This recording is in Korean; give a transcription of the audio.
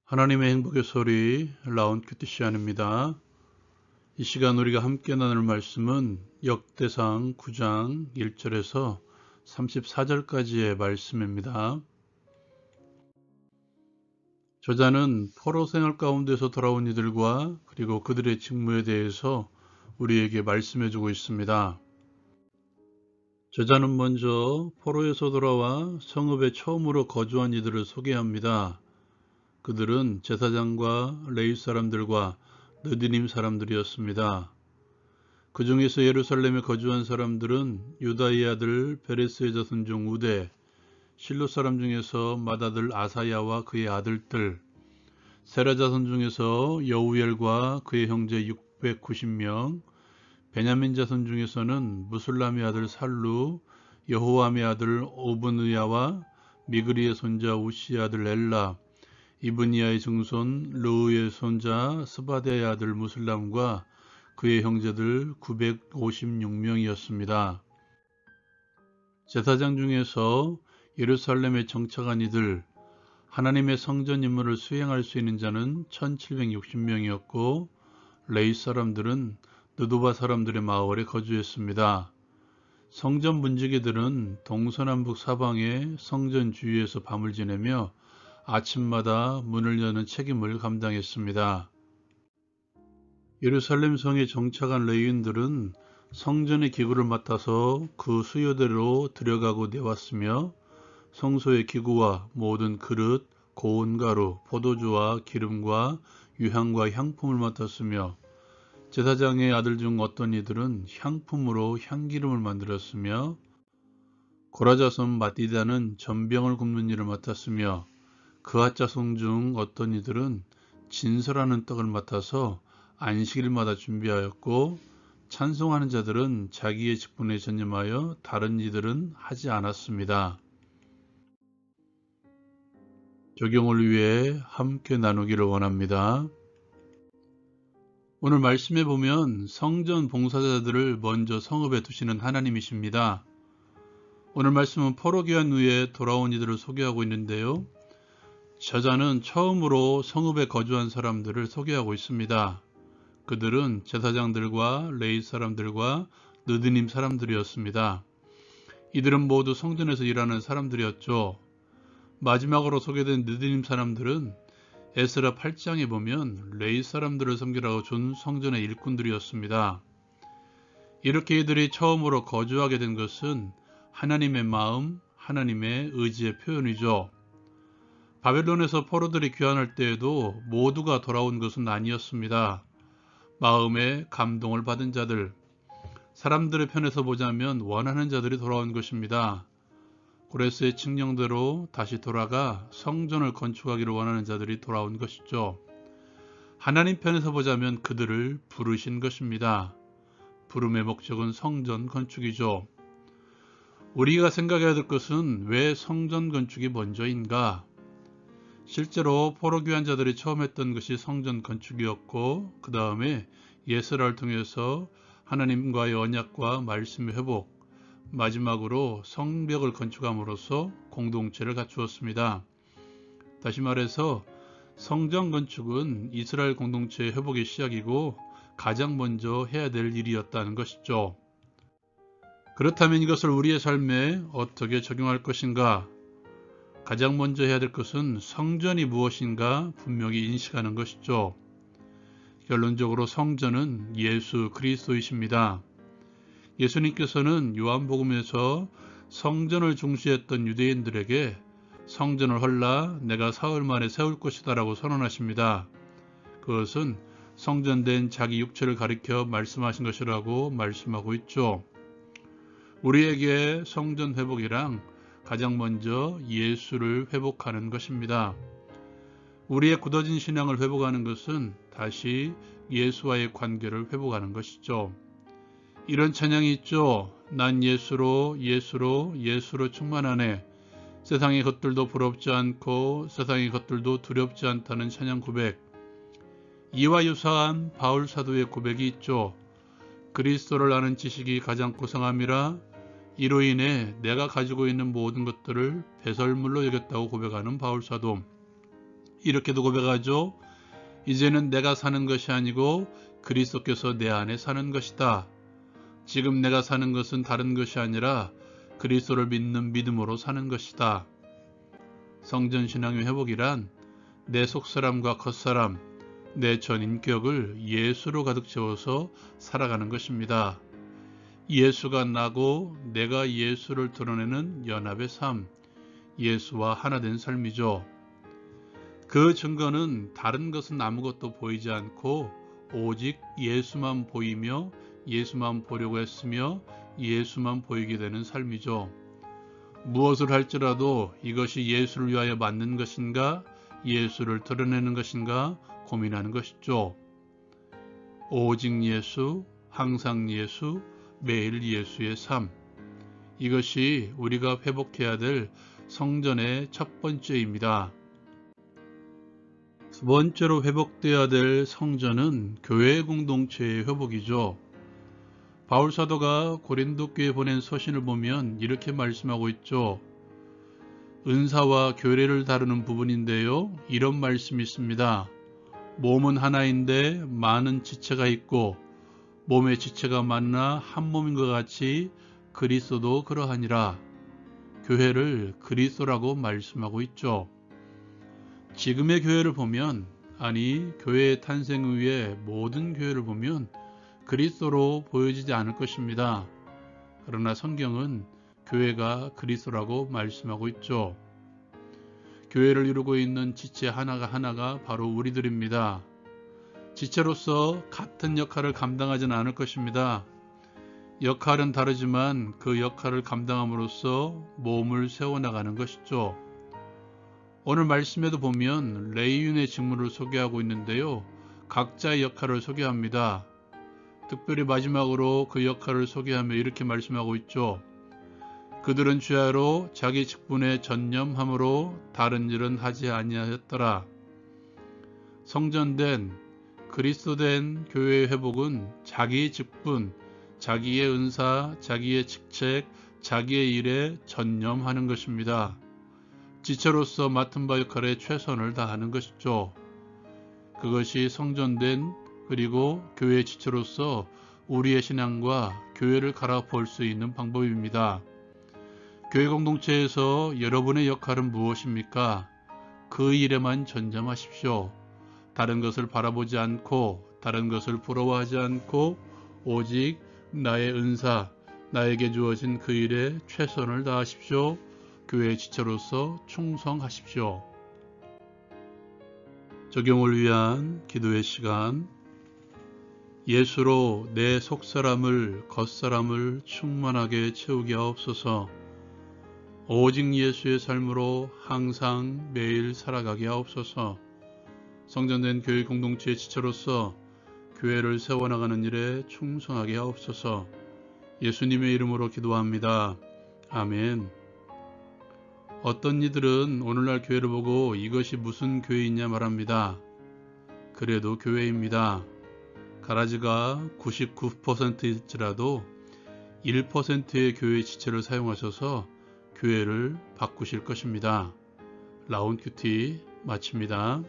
하나님의 행복의 소리 라운큐티시안입니다. 이 시간 우리가 함께 나눌 말씀은 역대상 9장 1절에서 34절까지의 말씀입니다. 저자는 포로 생활 가운데서 돌아온 이들과 그리고 그들의 직무에 대해서 우리에게 말씀해 주고 있습니다. 저자는 먼저 포로에서 돌아와 성읍에 처음으로 거주한 이들을 소개합니다. 그들은 제사장과 레위 사람들과 느디님 사람들이었습니다. 그 중에서 예루살렘에 거주한 사람들은 유다의 아들 베레스의 자손 중 우대, 실로 사람 중에서 맏아들 아사야와 그의 아들들, 세라 자손 중에서 여우엘과 그의 형제 690명, 베냐민 자손 중에서는 무술람의 아들 살루, 여호암의 아들 오브느야와 미그리의 손자 우시의 아들 엘라, 이브니아의 증손 르우의 손자 스바데의 아들 무슬람과 그의 형제들 956명이었습니다. 제사장 중에서 예루살렘에 정착한 이들, 하나님의 성전 임무를 수행할 수 있는 자는 1760명이었고 레위 사람들은 느도바 사람들의 마을에 거주했습니다. 성전 문지기들은 동서남북 사방의 성전 주위에서 밤을 지내며 아침마다 문을 여는 책임을 감당했습니다. 예루살렘 성에 정착한 레위인들은 성전의 기구를 맡아서 그 수요대로 들여가고 내왔으며 성소의 기구와 모든 그릇, 고운 가루, 포도주와 기름과 유향과 향품을 맡았으며 제사장의 아들 중 어떤 이들은 향품으로 향기름을 만들었으며 고라자손 마띠다는 전병을 굽는 일을 맡았으며 그앗 자손 중 어떤 이들은 진설하는 떡을 맡아서 안식일마다 준비하였고 찬송하는 자들은 자기의 직분에 전념하여 다른 이들은 하지 않았습니다. 적용을 위해 함께 나누기를 원합니다. 오늘 말씀에 보면 성전 봉사자들을 먼저 성읍에 두시는 하나님이십니다. 오늘 말씀은 포로 귀환 후에 돌아온 이들을 소개하고 있는데요. 저자는 처음으로 성읍에 거주한 사람들을 소개하고 있습니다. 그들은 제사장들과 레위 사람들과 느드님 사람들이었습니다. 이들은 모두 성전에서 일하는 사람들이었죠. 마지막으로 소개된 느드님 사람들은 에스라 8장에 보면 레위 사람들을 섬기라고 준 성전의 일꾼들이었습니다. 이렇게 이들이 처음으로 거주하게 된 것은 하나님의 마음, 하나님의 의지의 표현이죠. 바벨론에서 포로들이 귀환할 때에도 모두가 돌아온 것은 아니었습니다. 마음에 감동을 받은 자들, 사람들의 편에서 보자면 원하는 자들이 돌아온 것입니다. 고레스의 칙령대로 다시 돌아가 성전을 건축하기를 원하는 자들이 돌아온 것이죠. 하나님 편에서 보자면 그들을 부르신 것입니다. 부름의 목적은 성전 건축이죠. 우리가 생각해야 될 것은 왜 성전 건축이 먼저인가? 실제로 포로 귀환자들이 처음 했던 것이 성전 건축이었고 그 다음에 예스라를 통해서 하나님과의 언약과 말씀의 회복, 마지막으로 성벽을 건축함으로써 공동체를 갖추었습니다. 다시 말해서 성전 건축은 이스라엘 공동체의 회복의 시작이고 가장 먼저 해야 될 일이었다는 것이죠. 그렇다면 이것을 우리의 삶에 어떻게 적용할 것인가? 가장 먼저 해야 될 것은 성전이 무엇인가 분명히 인식하는 것이죠. 결론적으로 성전은 예수 그리스도이십니다. 예수님께서는 요한복음에서 성전을 중시했던 유대인들에게 성전을 헐라 내가 사흘 만에 세울 것이다 라고 선언하십니다. 그것은 성전된 자기 육체를 가리켜 말씀하신 것이라고 말씀하고 있죠. 우리에게 성전 회복이랑 가장 먼저 예수를 회복하는 것입니다. 우리의 굳어진 신앙을 회복하는 것은 다시 예수와의 관계를 회복하는 것이죠. 이런 찬양이 있죠. 난 예수로 충만하네. 세상의 것들도 부럽지 않고 세상의 것들도 두렵지 않다는 찬양 고백. 이와 유사한 바울 사도의 고백이 있죠. 그리스도를 아는 지식이 가장 고상함이라 이로 인해 내가 가지고 있는 모든 것들을 배설물로 여겼다고 고백하는 바울 사도. 이렇게도 고백하죠. 이제는 내가 사는 것이 아니고 그리스도께서 내 안에 사는 것이다. 지금 내가 사는 것은 다른 것이 아니라 그리스도를 믿는 믿음으로 사는 것이다. 성전신앙의 회복이란 내 속사람과 겉사람, 내 전 인격을 예수로 가득 채워서 살아가는 것입니다. 예수가 나고 내가 예수를 드러내는 연합의 삶, 예수와 하나 된 삶이죠. 그 증거는 다른 것은 아무것도 보이지 않고 오직 예수만 보이며 예수만 보려고 했으며 예수만 보이게 되는 삶이죠. 무엇을 할지라도 이것이 예수를 위하여 맞는 것인가, 예수를 드러내는 것인가 고민하는 것이죠. 오직 예수, 항상 예수, 매일 예수의 삶. 이것이 우리가 회복해야 될 성전의 첫 번째입니다. 두 번째로 회복되어야 될 성전은 교회 공동체의 회복이죠. 바울 사도가 고린도 교회에 보낸 서신을 보면 이렇게 말씀하고 있죠. 은사와 교례를 다루는 부분인데요. 이런 말씀이 있습니다. 몸은 하나인데 많은 지체가 있고 몸의 지체가 많으나 한 몸인 것 같이 그리스도도 그러하니라. 교회를 그리스도라고 말씀하고 있죠. 지금의 교회를 보면, 아니 교회의 탄생 후의 모든 교회를 보면 그리스도로 보여지지 않을 것입니다. 그러나 성경은 교회가 그리스도라고 말씀하고 있죠. 교회를 이루고 있는 지체 하나가 바로 우리들입니다. 지체로서 같은 역할을 감당하지는 않을 것입니다. 역할은 다르지만 그 역할을 감당함으로써 몸을 세워나가는 것이죠. 오늘 말씀에도 보면 레위인의 직무를 소개하고 있는데요. 각자의 역할을 소개합니다. 특별히 마지막으로 그 역할을 소개하며 이렇게 말씀하고 있죠. 그들은 주야로 자기 직분에 전념함으로 다른 일은 하지 아니하였더라. 성전된 그리스도된 교회의 회복은 자기 직분, 자기의 은사, 자기의 직책, 자기의 일에 전념하는 것입니다. 지체로서 맡은 바 역할에 최선을 다하는 것이죠. 그것이 성전된 그리고 교회의 지체로서 우리의 신앙과 교회를 갈아볼 수 있는 방법입니다. 교회 공동체에서 여러분의 역할은 무엇입니까? 그 일에만 전념하십시오. 다른 것을 바라보지 않고 다른 것을 부러워하지 않고 오직 나의 은사, 나에게 주어진 그 일에 최선을 다하십시오. 교회의 지체로서 충성하십시오. 적용을 위한 기도의 시간. 예수로 내 속사람을 겉사람을 충만하게 채우게 하옵소서. 오직 예수의 삶으로 항상 매일 살아가게 하옵소서. 성전된 교회 공동체의 지체로서 교회를 세워나가는 일에 충성하게 하옵소서. 예수님의 이름으로 기도합니다. 아멘. 어떤 이들은 오늘날 교회를 보고 이것이 무슨 교회이냐 말합니다. 그래도 교회입니다. 가라지가 99%일지라도 1%의 교회 지체를 사용하셔서 교회를 바꾸실 것입니다. 라운큐티 마칩니다.